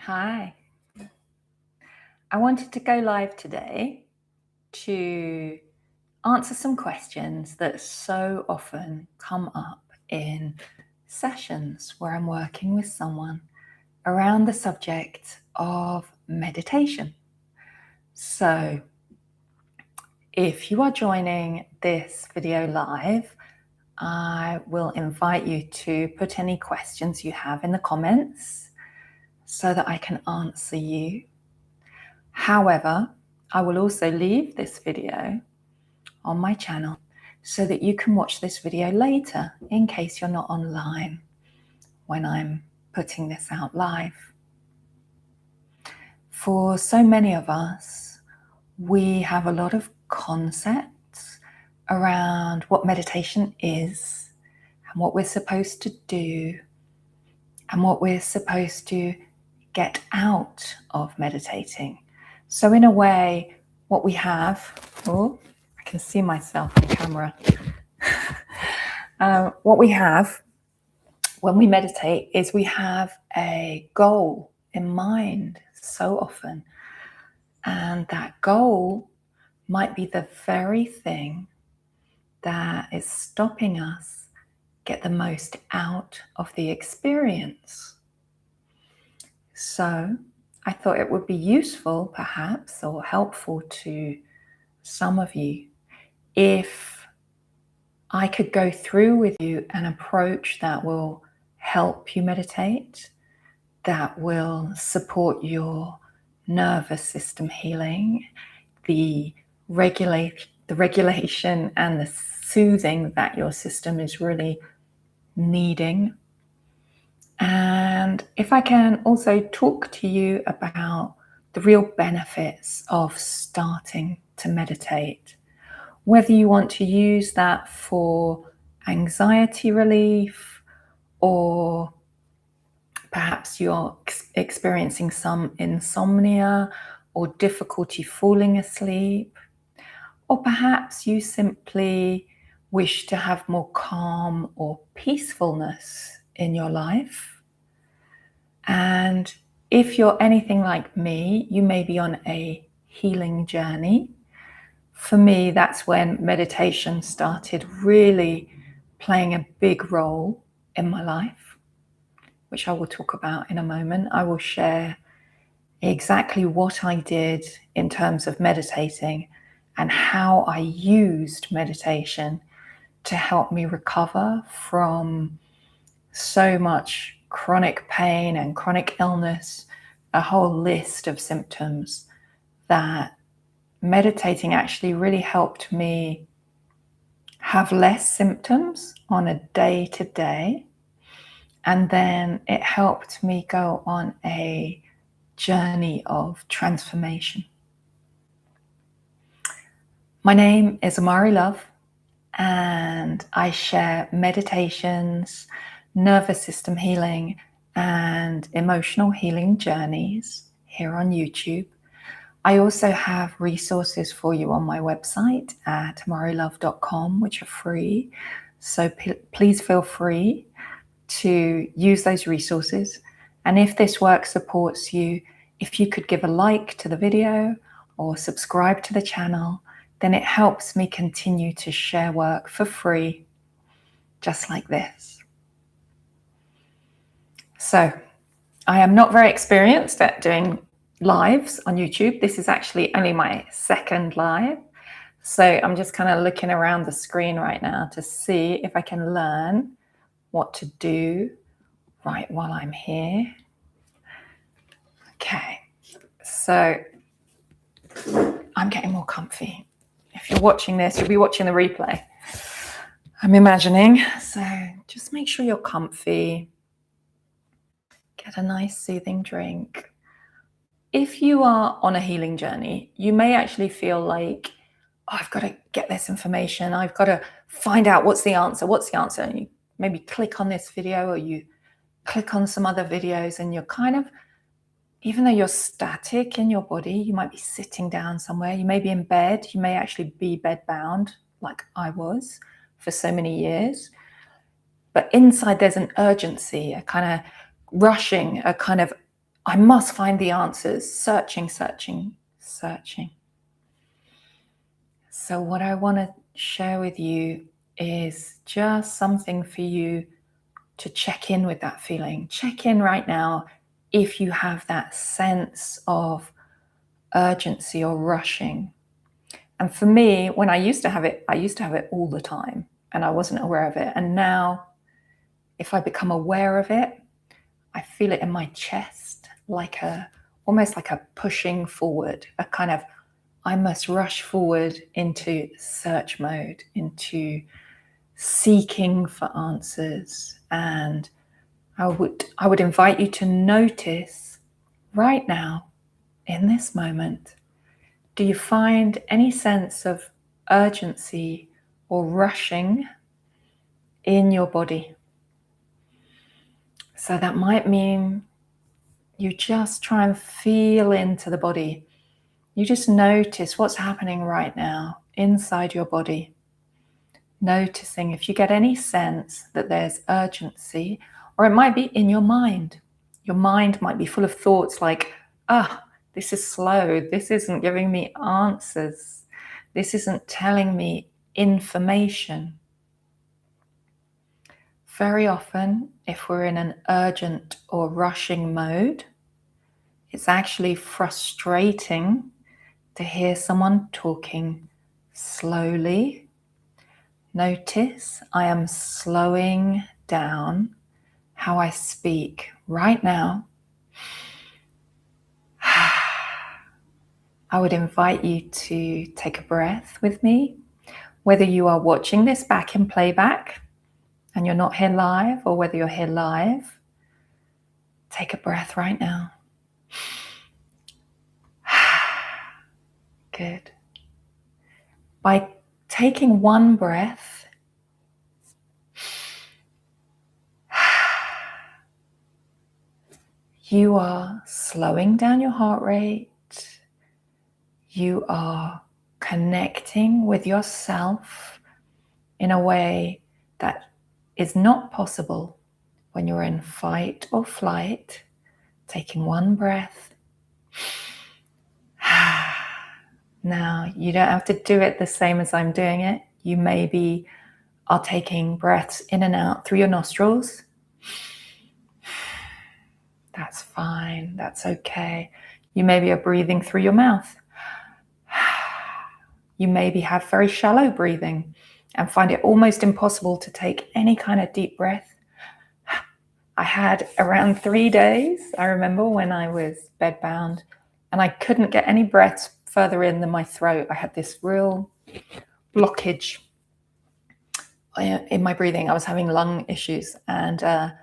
Hi. I wanted to go live today to answer some questions that so often come up in sessions where I'm working with someone around the subject of meditation. So if you are joining this video live, I will invite you to put any questions you have in the comments so that I can answer you. However, I will also leave this video on my channel so that you can watch this video later in case you're not online when I'm putting this out live. For so many of us, we have a lot of concepts around what meditation is and what we're supposed to do and what we're supposed to get out of meditating. So in a way, what we have, I can see myself on camera. What we have when we meditate is we have a goal in mind so often. And that goal might be the very thing that is stopping us get the most out of the experience. So I thought it would be useful, perhaps, or helpful to some of you if I could go through with you an approach that will help you meditate, that will support your nervous system healing, the regulation and the soothing that your system is really needing. And if I can also talk to you about the real benefits of starting to meditate, whether you want to use that for anxiety relief, or perhaps you're experiencing some insomnia or difficulty falling asleep, or perhaps you simply wish to have more calm or peacefulness in your life. And if you're anything like me, you may be on a healing journey. For me, that's when meditation started really playing a big role in my life, which I will talk about in a moment. I will share exactly what I did in terms of meditating and how I used meditation to help me recover from so much chronic pain and chronic illness, a whole list of symptoms that meditating actually really helped me have less symptoms on a day-to-day. And then it helped me go on a journey of transformation. My name is Amari Love, and I share meditations, nervous system healing, and emotional healing journeys here on YouTube. I also have resources for you on my website at amarilove.com, which are free. So please feel free to use those resources. And if this work supports you, if you could give a like to the video or subscribe to the channel, then it helps me continue to share work for free, just like this. So I am not very experienced at doing lives on YouTube. This is actually only my second live. So I'm just kind of looking around the screen right now to see if I can learn what to do right while I'm here. Okay, so I'm getting more comfy. If you're watching this, you'll be watching the replay, I'm imagining. So just make sure you're comfy. Get a nice soothing drink. If you are on a healing journey, you may actually feel like, oh, I've got to get this information. I've got to find out what's the answer. And you maybe click on this video or you click on some other videos, and you're kind of, even though you're static in your body, you might be sitting down somewhere, you may be in bed, you may actually be bed bound like I was for so many years. But inside there's an urgency, a kind of rushing, a kind of I must find the answers, searching, searching, searching. So what I want to share with you is just something for you to check in with that feeling. Check in right now if you have that sense of urgency or rushing. And for me, when I used to have it all the time and I wasn't aware of it. And now if I become aware of it, I feel it in my chest, almost like a pushing forward, a kind of, I must rush forward into search mode, into seeking for answers. And I would invite you to notice right now, in this moment, do you find any sense of urgency or rushing in your body? So that might mean you just try and feel into the body. You just notice what's happening right now inside your body. Noticing if you get any sense that there's urgency, or it might be in your mind. Your mind might be full of thoughts like, this is slow. This isn't giving me answers. This isn't telling me information. Very often, if we're in an urgent or rushing mode, it's actually frustrating to hear someone talking slowly. Notice I am slowing down how I speak right now. I would invite you to take a breath with me, whether you are watching this back in playback and you're not here live, or whether you're here live. Take a breath right now. Good. By taking one breath, you are slowing down your heart rate. You are connecting with yourself in a way that is not possible when you're in fight or flight. Taking one breath. Now, you don't have to do it the same as I'm doing it. You maybe are taking breaths in and out through your nostrils. That's fine. That's okay. You maybe are breathing through your mouth. You maybe have very shallow breathing and find it almost impossible to take any kind of deep breath. I had around 3 days, I remember, when I was bedbound, and I couldn't get any breaths further in than my throat. I had this real blockage in my breathing. I was having lung issues, and I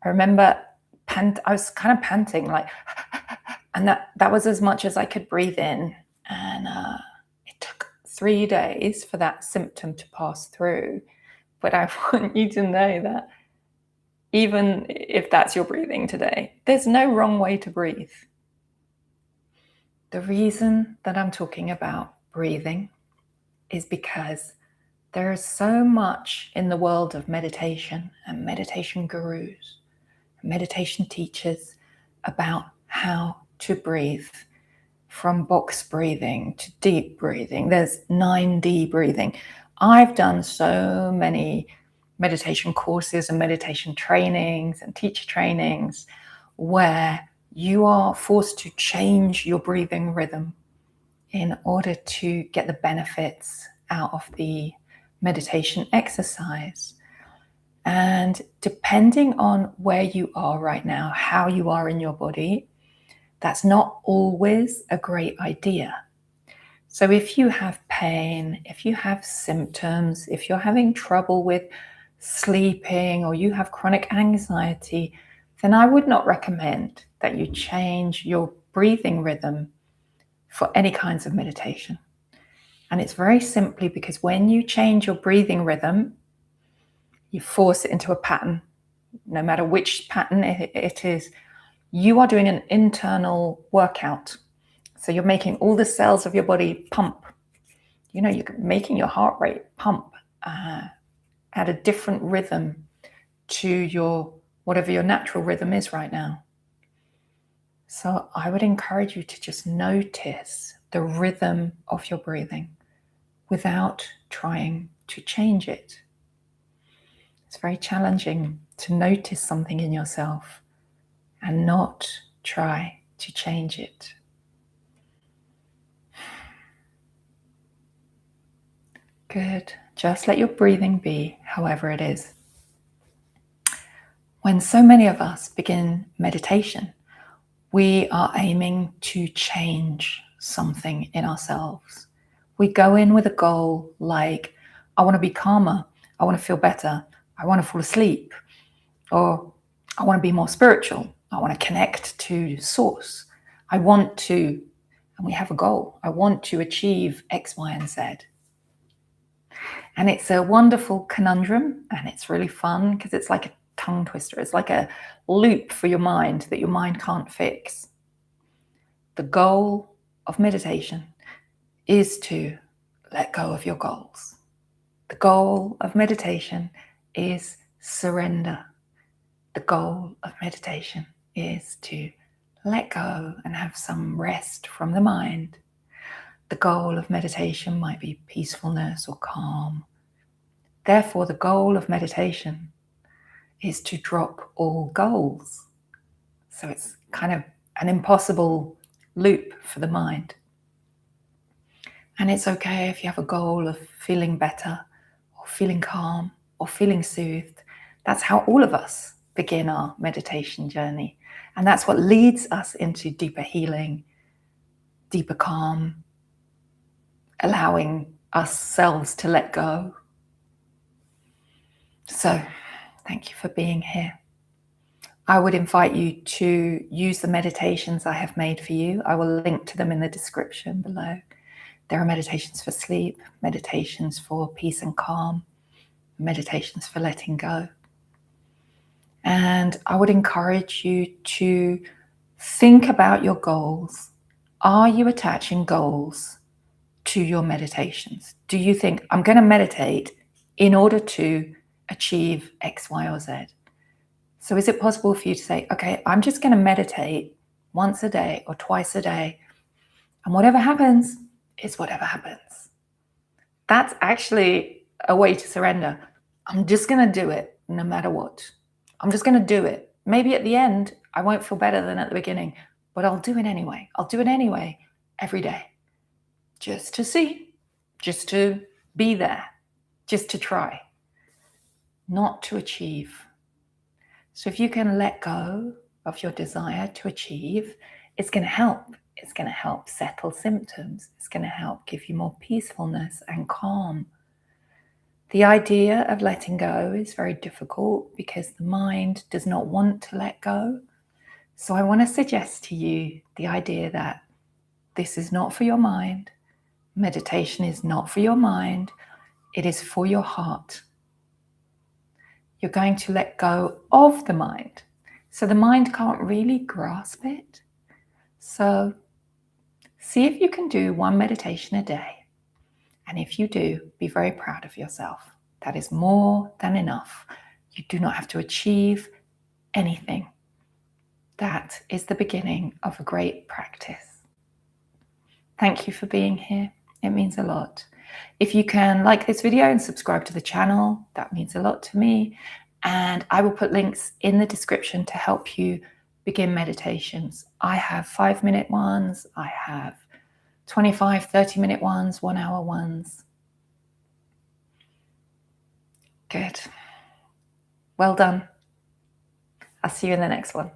remember I was kind of panting, like, and that was as much as I could breathe in. And it took 3 days for that symptom to pass through. But I want you to know that even if that's your breathing today, there's no wrong way to breathe. The reason that I'm talking about breathing is because there is so much in the world of meditation and meditation gurus, meditation teachers about how to breathe, from box breathing to deep breathing. There's 9D breathing. I've done so many meditation courses and meditation trainings and teacher trainings where you are forced to change your breathing rhythm in order to get the benefits out of the meditation exercise. And depending on where you are right now, how you are in your body, that's not always a great idea. So if you have pain, if you have symptoms, if you're having trouble with sleeping, or you have chronic anxiety, then I would not recommend that you change your breathing rhythm for any kinds of meditation. And it's very simply because when you change your breathing rhythm, you force it into a pattern. No matter which pattern it is, you are doing an internal workout. So you're making all the cells of your body pump. You're making your heart rate pump at a different rhythm to whatever your natural rhythm is right now. So I would encourage you to just notice the rhythm of your breathing without trying to change it. It's very challenging to notice something in yourself and not try to change it. Good. Just let your breathing be however it is. When so many of us begin meditation, we are aiming to change something in ourselves. We go in with a goal like, I want to be calmer, I want to feel better, I want to fall asleep, or I want to be more spiritual, I want to connect to source, I want to, and we have a goal, I want to achieve X, Y, and Z. And it's a wonderful conundrum, and it's really fun because it's like a tongue twister. It's like a loop for your mind that your mind can't fix. The goal of meditation is to let go of your goals. The goal of meditation is surrender. The goal of meditation is to let go and have some rest from the mind. The goal of meditation might be peacefulness or calm. Therefore, the goal of meditation is to drop all goals. So it's kind of an impossible loop for the mind. And it's okay if you have a goal of feeling better or feeling calm or feeling soothed. That's how all of us begin our meditation journey. And that's what leads us into deeper healing, deeper calm, allowing ourselves to let go. So, thank you for being here. I would invite you to use the meditations I have made for you. I will link to them in the description below. There are meditations for sleep, meditations for peace and calm, meditations for letting go. And I would encourage you to think about your goals. Are you attaching goals to your meditations? Do you think, I'm going to meditate in order to achieve X, Y, or Z? So is it possible for you to say, okay, I'm just going to meditate once a day or twice a day, and whatever happens is whatever happens? That's actually a way to surrender. I'm just going to do it no matter what. I'm just going to do it. Maybe at the end, I won't feel better than at the beginning, but I'll do it anyway. I'll do it anyway every day. Just to see, just to be there, just to try, not to achieve. So if you can let go of your desire to achieve, it's going to help. It's going to help settle symptoms. It's going to help give you more peacefulness and calm. The idea of letting go is very difficult because the mind does not want to let go. So I want to suggest to you the idea that this is not for your mind. Meditation is not for your mind. It is for your heart. You're going to let go of the mind. So the mind can't really grasp it. So see if you can do one meditation a day. And if you do, be very proud of yourself. That is more than enough. You do not have to achieve anything. That is the beginning of a great practice. Thank you for being here. It means a lot. If you can like this video and subscribe to the channel, that means a lot to me. And I will put links in the description to help you begin meditations. I have 5-minute ones. I have 25, 30-minute ones, 1-hour ones. Good. Well done. I'll see you in the next one.